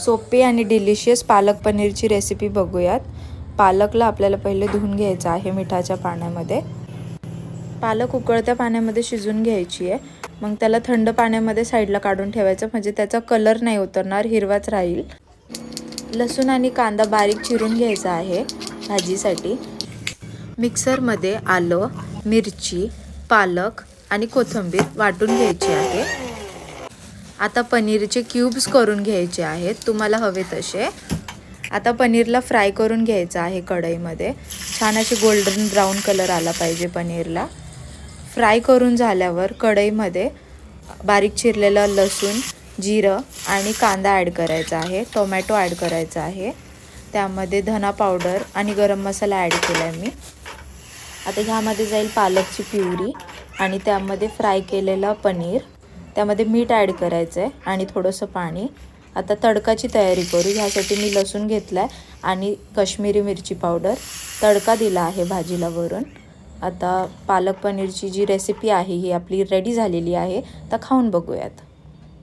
सोपी आणि डिलिशियस पालक पनीरची रेसिपी बघूयात। पालकला आपल्याला पहिले धुवून घ्यायचं आहे मिठाच्या पाण्यामध्ये। पालक उकळत्या पाण्यामध्ये शिजून घ्यायची आहे। मग त्याला थंड पाण्यामध्ये साईडला काढून ठेवायचं, म्हणजे त्याचा कलर नाही उतरणार, हिरवाच राहील। लसूण आणि कांदा बारीक चिरून घ्यायचा आहे भाजीसाठी। मिक्सरमध्ये आलं, मिरची, पालक आणि कोथिंबीर वाटून घ्यायची आहे। आता पनीरचे क्यूब्स करून घ्यायचे आहेत, तुम्हाला हवे तसे। आता पनीरला फ्राय करून घ्यायचं आहे कढईमध्ये। छान असे गोल्डन ब्राउन कलर आला पाहिजे पनीरला। फ्राय करून झाल्यावर कढईमध्ये बारीक चिरलेला लसूण, जिरं आणि कांदा ॲड करायचा आहे। टोमॅटो ॲड करायचा आहे। त्यामध्ये धना पावडर आणि गरम मसाला ॲड केला आहे मी। आता ह्यामध्ये जाईल पालकची प्युरी आणि त्यामध्ये फ्राय केलेला पनीर। त्यामध्ये मीठ ॲड करायचं आहे आणि थोडंसं पाणी। आता तडकाची तयारी करू। ह्यासाठी मी लसूण घेतलाय आणि काश्मीरी मिरची पावडर तडका दिला आहे भाजीला वरून। आता पालक पनीरची जी रेसिपी आहे ही आपली रेडी झालेली आहे, तर खाऊन बघूयात।